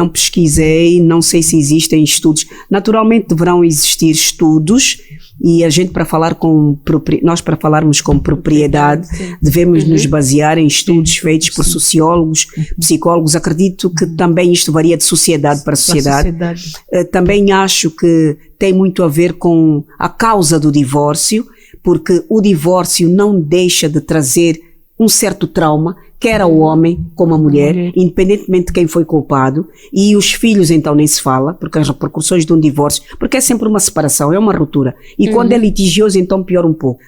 pesquisei, não sei se existem estudos. Naturalmente deverão existir estudos e a gente para falarmos com propriedade devemos nos basear em estudos feitos por sociólogos, psicólogos. Acredito que também isto varia de sociedade para sociedade. Também acho que tem muito a ver com a causa do divórcio, porque o divórcio não deixa de trazer um certo trauma, quer ao homem como à mulher, independentemente de quem foi culpado, e os filhos então nem se fala, porque as repercussões de um divórcio, porque é sempre uma separação, é uma ruptura, e quando é litigioso então pior um pouco.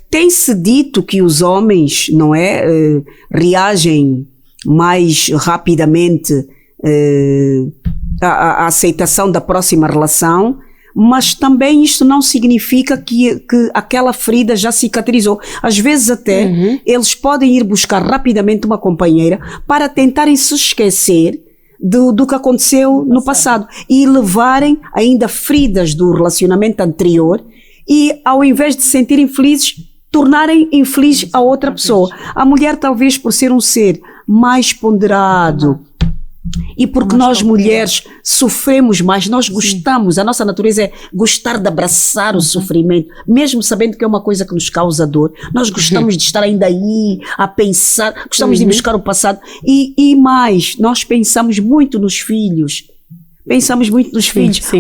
Tem-se dito que os homens, não é, reagem mais rapidamente à aceitação da próxima relação, mas também isto não significa que aquela ferida já cicatrizou. Às vezes até eles podem ir buscar rapidamente uma companheira para tentarem se esquecer do que aconteceu no passado e levarem ainda feridas do relacionamento anterior e ao invés de se sentirem felizes, tornarem infeliz a outra pessoa. A mulher talvez por ser um ser mais ponderado, e porque nós mulheres sofremos mais, nós gostamos, a nossa natureza é gostar de abraçar o sofrimento, mesmo sabendo que é uma coisa que nos causa dor, nós gostamos de estar ainda aí a pensar, gostamos de buscar o passado e mais, nós pensamos muito nos filhos.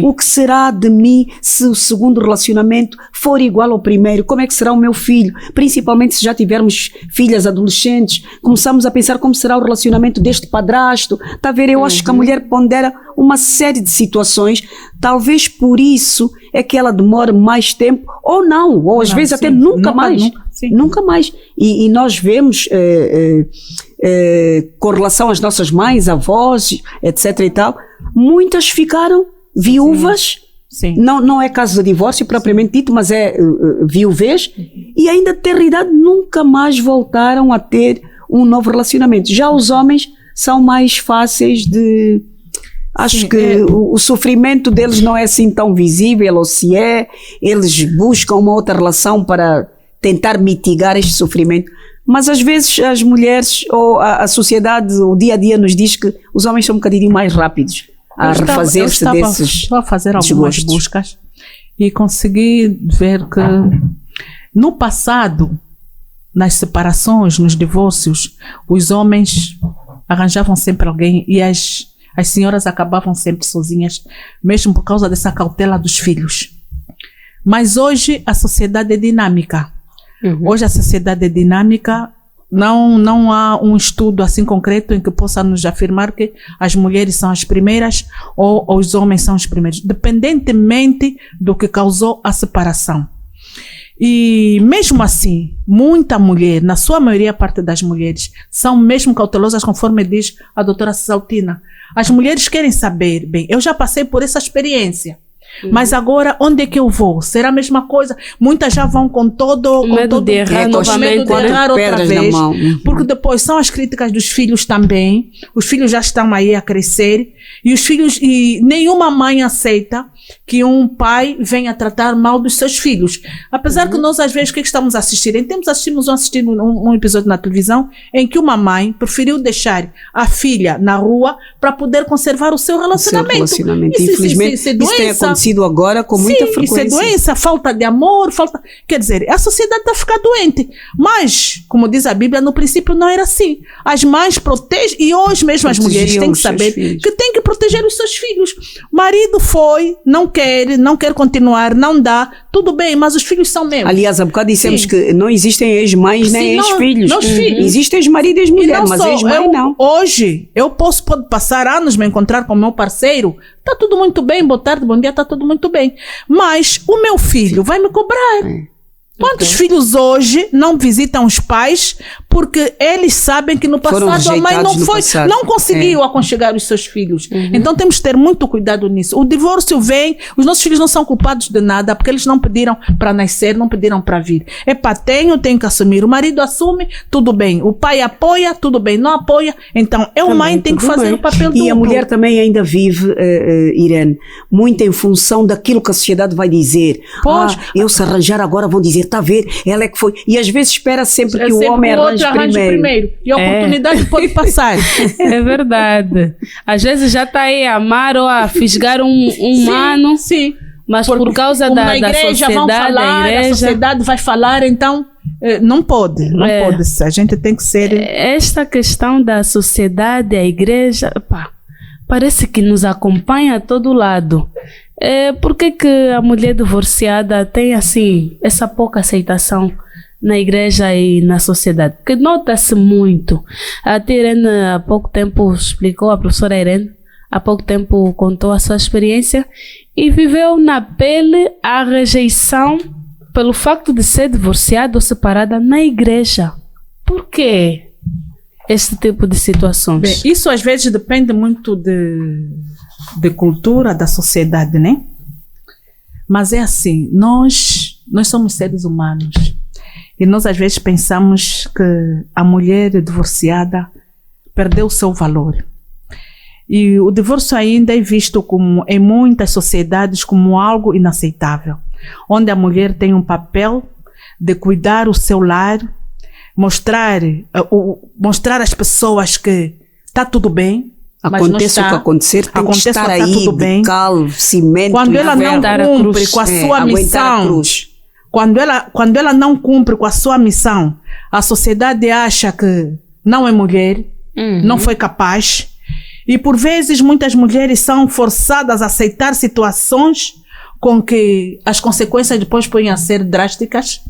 O que será de mim se o segundo relacionamento for igual ao primeiro? Como é que será o meu filho? Principalmente se já tivermos filhas adolescentes, começamos a pensar como será o relacionamento deste padrasto. Está a ver? Eu acho que a mulher pondera uma série de situações, talvez por isso é que ela demora mais tempo, ou não, ou às vezes até nunca mais. E nós vemos, com relação às nossas mães, avós, etc e tal, muitas ficaram viúvas, não é caso de divórcio propriamente dito, mas é viuvez, e ainda de ter idade nunca mais voltaram a ter um novo relacionamento. Já os homens são mais fáceis de... Acho que o sofrimento deles não é assim tão visível, ou se é, eles buscam uma outra relação para tentar mitigar este sofrimento. Mas às vezes as mulheres ou a sociedade, o dia a dia nos diz que os homens são um bocadinho mais rápidos a refazer-se desses. Estou a fazer algumas buscas e consegui ver que no passado, nas separações, nos divórcios, os homens arranjavam sempre alguém e as senhoras acabavam sempre sozinhas, mesmo por causa dessa cautela dos filhos. Mas hoje a sociedade é dinâmica. Hoje a sociedade é dinâmica, não há um estudo assim concreto em que possa nos afirmar que as mulheres são as primeiras ou os homens são os primeiros, dependentemente do que causou a separação. E mesmo assim, muita mulher, na sua maioria parte das mulheres, são mesmo cautelosas, conforme diz a doutora Cisaltina. As mulheres querem saber, bem, eu já passei por essa experiência. Mas agora, onde é que eu vou? Será a mesma coisa? Muitas já vão com todo medo de errar novamente, outra vez, porque depois são as críticas dos filhos também. Os filhos já estão aí a crescer e nenhuma mãe aceita que um pai venha tratar mal dos seus filhos. Apesar que nós às vezes o que estamos a assistir? Assistimos um episódio na televisão em que uma mãe preferiu deixar a filha na rua para poder conservar o seu relacionamento. Infelizmente, isso tem acontecido agora com muita frequência. Isso é doença, falta de amor, quer dizer, a sociedade está a ficar doente. Mas, como diz a Bíblia, no princípio não era assim. As mães protegem, e hoje mesmo as mulheres têm que saber que têm que proteger os seus filhos. Marido não quer continuar, não dá, tudo bem, mas os filhos são meus. Aliás, há bocado dissemos que não existem ex-mães nem ex-filhos. Existem ex-marido e ex-mulher, mas ex-mãe não. Hoje, pode passar anos me encontrar com o meu parceiro, está tudo muito bem, boa tarde, bom dia, está tudo muito bem. Mas o meu filho vai me cobrar. Quantos filhos hoje não visitam os pais porque eles sabem que no passado a mãe não conseguiu aconchegar os seus filhos? Então temos que ter muito cuidado nisso. O divórcio vem, os nossos filhos não são culpados de nada porque eles não pediram para nascer, não pediram para vir. Tenho que assumir. O marido assume, tudo bem. O pai apoia, tudo bem. Não apoia, então mãe tem que fazer o papel duplo. E a mulher também ainda vive, Irene, muito em função daquilo que a sociedade vai dizer. Eu se arranjar agora vão dizer, está a ver, ela é que foi. E às vezes espera sempre que o homem arranje primeiro. E a oportunidade pode passar. É verdade. Às vezes já está aí a amar ou a fisgar um ano. Sim. Mas por causa da igreja sociedade, vão falar, a sociedade vai falar, então não pode. A gente tem que ser... Esta questão da sociedade, a igreja, parece que nos acompanha a todo lado. Por que a mulher divorciada tem assim essa pouca aceitação na igreja e na sociedade? Porque nota-se muito. A Irene há pouco tempo explicou, a professora Irene há pouco tempo contou a sua experiência e viveu na pele a rejeição pelo facto de ser divorciada ou separada na igreja. Por quê? Este tipo de situações. Bem, isso às vezes depende muito de cultura da sociedade, né? Mas é assim, nós somos seres humanos e nós às vezes pensamos que a mulher divorciada perdeu o seu valor. E o divórcio ainda é visto como, em muitas sociedades, como algo inaceitável, onde a mulher tem um papel de cuidar o seu lar, mostrar às pessoas que está tudo bem. Aconteça o que acontecer, tem que estar aí, tudo bem. Cal, cimento, quando ela não cumpre com a sua missão, quando ela não cumpre com a sua missão, a sociedade acha que não é mulher, não foi capaz. E por vezes muitas mulheres são forçadas a aceitar situações com que as consequências depois podem ser drásticas.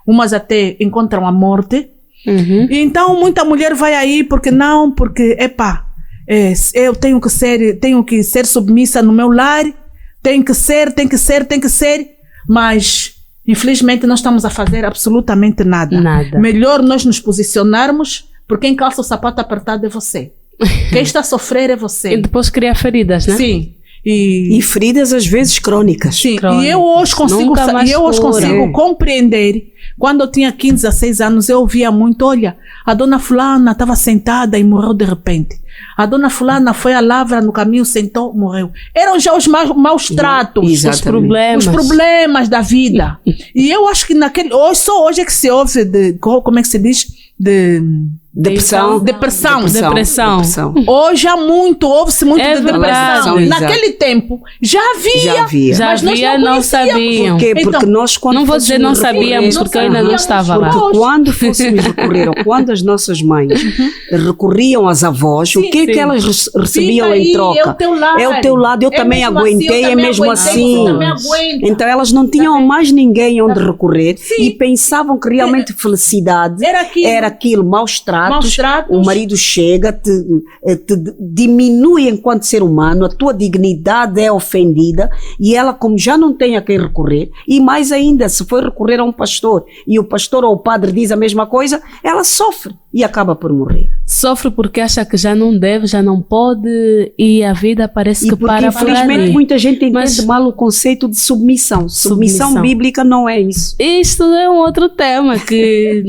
Umas até encontram a morte. E então muita mulher vai aí porque eu tenho que ser submissa no meu lar, tem que ser, mas infelizmente não estamos a fazer absolutamente nada. Melhor nós nos posicionarmos, porque quem calça o sapato apertado é você. Quem está a sofrer é você. E depois cria feridas, né? Sim. E feridas às vezes crônicas. Sim, Crônicas. e eu hoje consigo curam. compreender. Quando eu tinha 15, 16 anos, eu ouvia muito, olha, a dona fulana estava sentada e morreu de repente. A dona fulana foi à lavra no caminho, sentou, morreu. Eram já os maus tratos. Exatamente. Problemas. Os problemas da vida. E eu acho que só hoje é que se ouve como é que se diz? Depressão. Depressão. Depressão. Hoje ouve-se muito É de verdade. depressão. Exato. Naquele tempo já havia. Já mas nós havia, não não conhecíamos. sabiam. Por quê? Então, Porque nós quando Não vou dizer não fôssemos sabíamos, recorrer- porque eu ainda não estava lá. Porque quando fôssemos recorrer, ou quando as nossas mães recorriam às avós, o que é que elas recebiam Fica em aí, troca? é o teu lar. É o teu lado, eu também mesmo assim, aguentei, eu é também mesmo aguentei, assim. você também aguenta. Então elas não tinham mais ninguém onde recorrer e pensavam que realmente felicidade Era aquilo. maus tratos. Maus tratos. O marido chega, te diminui enquanto ser humano, a tua dignidade é ofendida e ela, como já não tem a quem recorrer, e mais ainda, se for recorrer a um pastor e o pastor ou o padre diz a mesma coisa, ela sofre e acaba por morrer. Sofre porque acha que já não deve, já não pode e a vida parece E que porque, para por infelizmente, ali. muita gente entende Mas- mal o conceito de submissão. Submissão bíblica não é isso. Isto é um outro tema que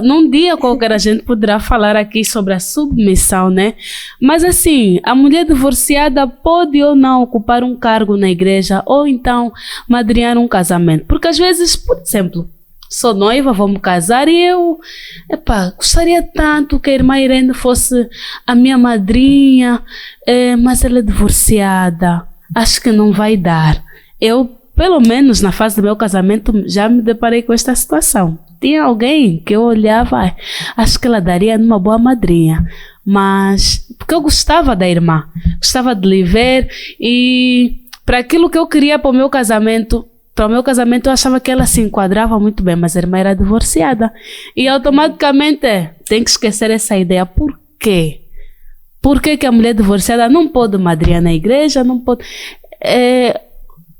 num dia qualquer a gente poderá falar aqui sobre a submissão, né? Mas assim, a mulher divorciada pode ou não ocupar um cargo na igreja ou então madrinhar um casamento. Porque às vezes, por exemplo, sou noiva, vou me casar e eu, gostaria tanto que a irmã Irene fosse a minha madrinha, mas ela é divorciada. Acho que não vai dar. Eu, pelo menos na fase do meu casamento, já me deparei com esta situação. Tinha alguém que eu olhava, acho que ela daria numa boa madrinha. Mas, porque eu gostava da irmã, gostava de lhe ver e para aquilo que eu queria para o meu casamento eu achava que ela se enquadrava muito bem, mas a irmã era divorciada. E automaticamente tem que esquecer essa ideia. Por quê? Por que a mulher divorciada não pode madrinhar na igreja? Não pode...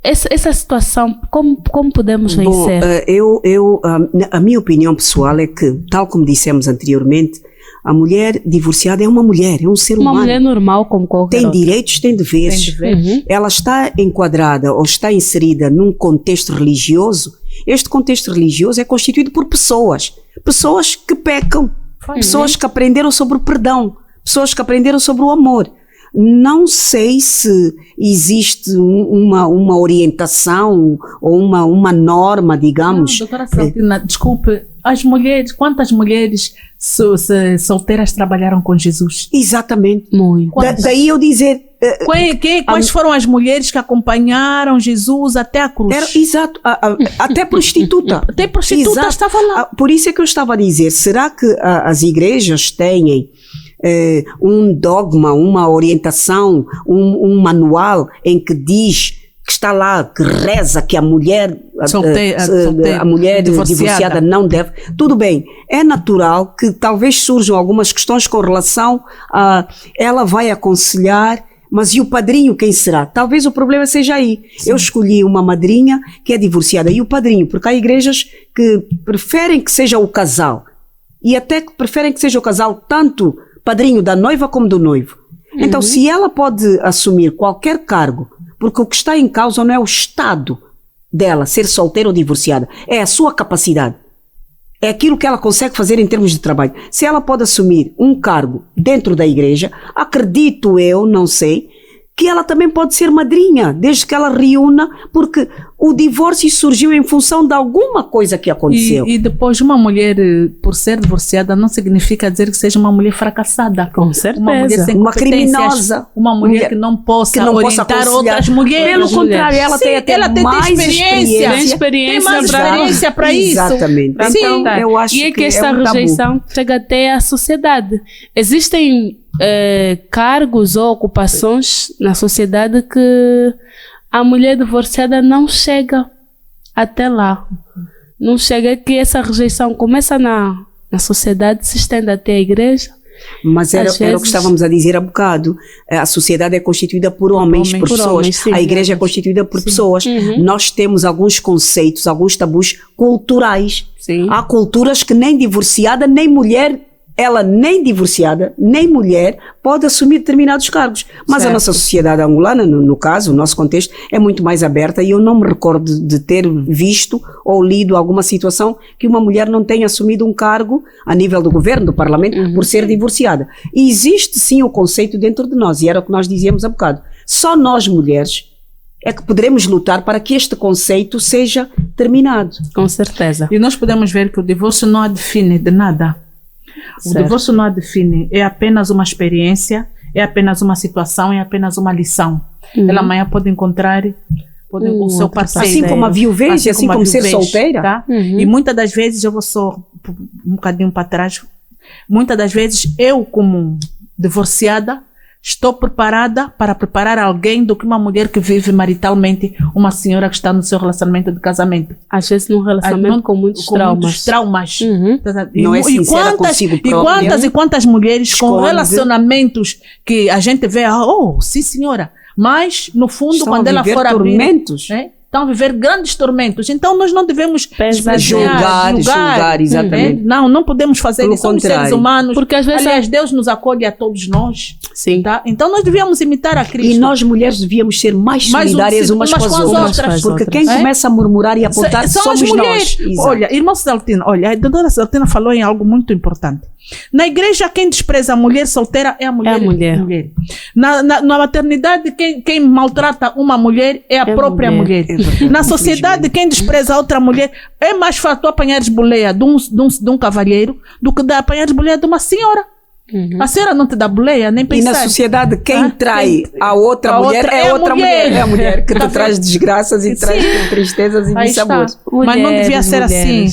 Essa situação, como podemos vencer? A minha opinião pessoal é que, tal como dissemos anteriormente, a mulher divorciada é uma mulher, é um ser humano. Uma mulher normal como qualquer Tem outra. direitos, tem deveres. Ela está enquadrada ou está inserida num contexto religioso. Este contexto religioso é constituído por pessoas que pecam, pessoas que aprenderam sobre o perdão, pessoas que aprenderam sobre o amor. Não sei se existe uma orientação ou uma norma, digamos. Doutora Celtina, desculpe, quantas mulheres solteiras trabalharam com Jesus? Exatamente. Muito. Daí eu dizer... Quais foram as mulheres que acompanharam Jesus até a cruz? Exato, até prostituta. Até prostituta Exato. estava lá. Por isso é que eu estava a dizer, será que as igrejas têm um dogma, uma orientação, um manual em que diz que está lá, que reza que a mulher a mulher divorciada não deve? Tudo bem, é natural que talvez surjam algumas questões com relação a ela vai aconselhar, mas e o padrinho quem será? Talvez o problema seja aí. Sim. Eu escolhi uma madrinha que é divorciada e o padrinho, porque há igrejas que preferem que seja o casal e até que preferem que seja o casal tanto padrinho da noiva como do noivo. Então, se ela pode assumir qualquer cargo, porque o que está em causa não é o estado dela, ser solteira ou divorciada, é a sua capacidade. É aquilo que ela consegue fazer em termos de trabalho. Se ela pode assumir um cargo dentro da igreja, acredito eu, não sei, que ela também pode ser madrinha, desde que ela reúna, porque o divórcio surgiu em função de alguma coisa que aconteceu. E depois uma mulher, por ser divorciada, não significa dizer que seja uma mulher fracassada. Com certeza. Uma mulher sem uma competências, criminosa. uma mulher que não possa orientar outras mulheres. Pelo contrário, ela tem até mais experiência. Tem mais experiência para isso. Exatamente. Sim. Então, eu acho e é que esta um tabu. rejeição chega até à sociedade. Existem cargos ou ocupações na sociedade que a mulher divorciada não chega até lá. Não chega, que essa rejeição começa na sociedade, se estende até a igreja. Mas era o que estávamos a dizer há bocado. A sociedade é constituída por homens, por pessoas. Homens, sim, a igreja é constituída por pessoas. Nós temos alguns conceitos, alguns tabus culturais. Sim. Há culturas que nem divorciada, nem mulher ela nem divorciada, nem mulher, pode assumir determinados cargos. Mas Certo. a nossa sociedade angolana, no caso, o nosso contexto, é muito mais aberta e eu não me recordo de ter visto ou lido alguma situação que uma mulher não tenha assumido um cargo a nível do governo, do parlamento, por ser divorciada. E existe sim o conceito dentro de nós, e era o que nós dizíamos há bocado. Só nós mulheres é que poderemos lutar para que este conceito seja terminado. Com certeza. E nós podemos ver que o divórcio não a define de nada. O Certo. divórcio não a define, é apenas uma experiência, é apenas uma situação, é apenas uma lição. Ela amanhã pode encontrar o seu outro parceiro. Assim como a viuvez, assim como ser viuvez, solteira. tá? E muitas das vezes, eu vou só um bocadinho para trás, muitas das vezes eu, como divorciada, estou preparada para preparar alguém do que uma mulher que vive maritalmente, uma senhora que está no seu relacionamento de casamento. Às vezes num relacionamento com muitos traumas. Uhum. Não é sincera consigo própria. E quantas mulheres com Esconde. relacionamentos que a gente vê, sim senhora, mas no fundo Estão quando a ela viver for abrir, tormentos. né, estão a viver grandes tormentos. Então nós não devemos Julgar, exatamente. Não podemos fazer Pelo isso. Somos contrário. seres humanos. Porque às vezes aliás, Deus nos acolhe a todos nós. Sim. Tá? Então nós devíamos imitar a Cristo. E nós mulheres devíamos ser mais solidárias umas com as outras. Porque quem começa a murmurar e apontar São somos as mulheres. nós. Exato. Olha, irmã Celtina, a doutora Celtina falou em algo muito importante. Na igreja, quem despreza a mulher solteira é a mulher. Na maternidade, quem maltrata uma mulher é a própria mulher. Na sociedade, quem despreza a outra mulher, é mais fácil tu apanhares boleia de um cavalheiro do que de apanhares boleia de uma senhora. A senhora não te dá boleia, nem E pensar. na sociedade, quem trai a outra mulher é outra mulher. É a mulher que te traz desgraças e traz tristezas e Aí está. dissabores. Mas não devia ser assim.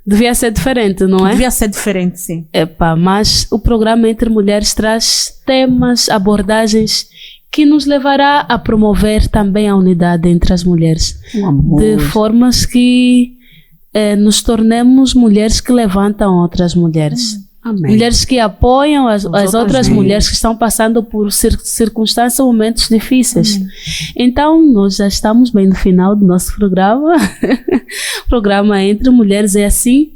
Devia ser diferente, não é? Devia ser diferente, sim. Epá, mas o programa Entre Mulheres traz temas, abordagens que nos levará a promover também a unidade entre as mulheres. O amor. De formas que nos tornemos mulheres que levantam outras mulheres. Amém. Mulheres que apoiam as outras Amém. mulheres que estão passando por circunstâncias ou momentos difíceis. Então, nós já estamos bem no final do nosso programa. O programa Entre Mulheres é assim.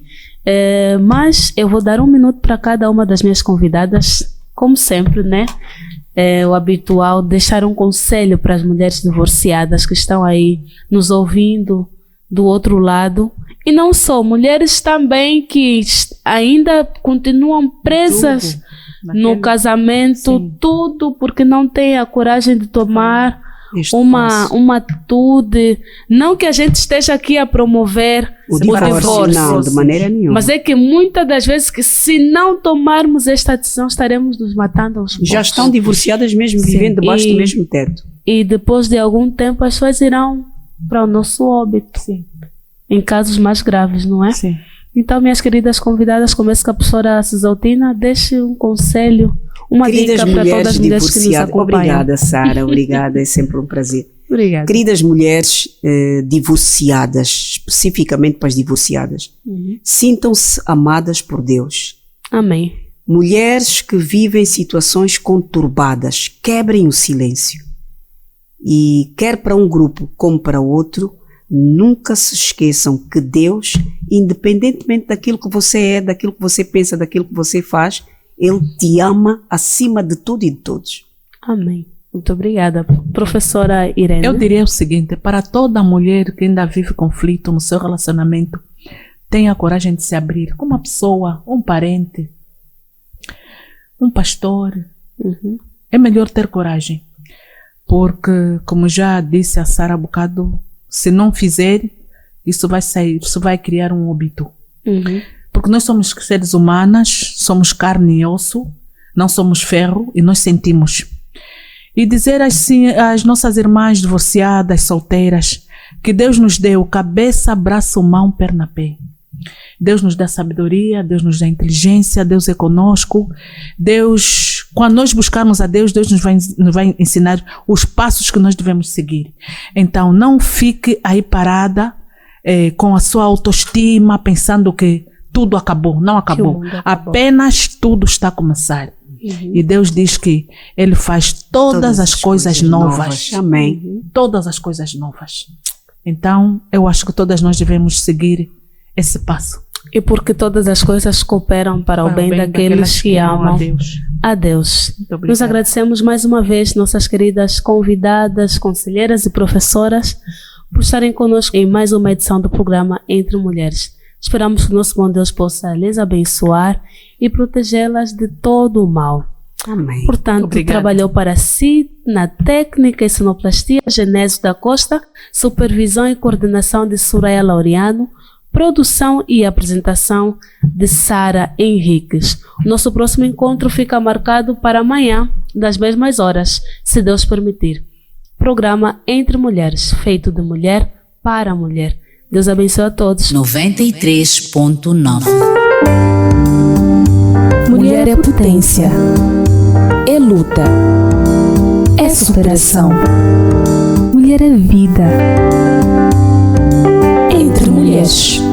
Mas eu vou dar 1 minuto para cada uma das minhas convidadas, como sempre, né? O habitual, deixar um conselho para as mulheres divorciadas que estão aí nos ouvindo do outro lado. E não só, mulheres também que ainda continuam presas no casamento, tudo porque não têm a coragem de tomar uma atitude. Não que a gente esteja aqui a promover o divórcio. Não, de maneira nenhuma. Mas é que muitas das vezes que se não tomarmos esta decisão estaremos nos matando aos poucos. Já estão divorciadas mesmo, vivendo debaixo do mesmo teto. E depois de algum tempo as pessoas irão para o nosso óbito. Sim. Em casos mais graves, não é? Sim. Então, minhas queridas convidadas, começo com a professora Cisaltina, deixe um conselho, uma Queridas dica para todas as mulheres que nos divorciadas, acompanham. obrigada, Sara, obrigada, é sempre um prazer. Obrigada. Queridas mulheres divorciadas, especificamente para as divorciadas, sintam-se amadas por Deus. Amém. Mulheres que vivem situações conturbadas, quebrem o silêncio. E quer para um grupo como para outro, nunca se esqueçam que Deus, independentemente daquilo que você é, daquilo que você pensa, daquilo que você faz, Ele te ama acima de tudo e de todos. Amém. Muito obrigada. Professora Irene. Eu diria o seguinte, para toda mulher que ainda vive conflito no seu relacionamento, tenha a coragem de se abrir com uma pessoa, um parente, um pastor. É melhor ter coragem, porque, como já disse a Sara há bocado, se não fizer, isso vai criar um óbito. Porque nós somos seres humanos, somos carne e osso, não somos ferro e nós sentimos. E dizer assim às nossas irmãs divorciadas, solteiras, que Deus nos deu cabeça, braço, mão, perna, pé. Deus nos dá sabedoria, Deus nos dá inteligência, Deus é conosco. Deus, quando nós buscarmos a Deus, Deus nos vai ensinar os passos que nós devemos seguir. Então, não fique aí parada com a sua autoestima, pensando que tudo acabou. Não acabou. Apenas tudo está a começar. E Deus diz que Ele faz todas as coisas novas. Amém. Todas as coisas novas. Então, eu acho que todas nós devemos seguir esse passo. E porque todas as coisas cooperam para o bem daqueles que amam a Deus. Nós agradecemos mais uma vez nossas queridas convidadas, conselheiras e professoras por estarem conosco em mais uma edição do programa Entre Mulheres. Esperamos que o nosso bom Deus possa lhes abençoar e protegê-las de todo o mal. Amém. Portanto, trabalhou para si na técnica e sonoplastia Genésio da Costa, supervisão e coordenação de Soraya Laureano, produção e apresentação de Sara Henriques. Nosso próximo encontro fica marcado para amanhã, das mesmas horas, se Deus permitir. Programa Entre Mulheres, feito de mulher para mulher. Deus abençoe a todos. 93.9 Mulher é potência, é luta, é superação. Mulher é vida. Entre Mulheres.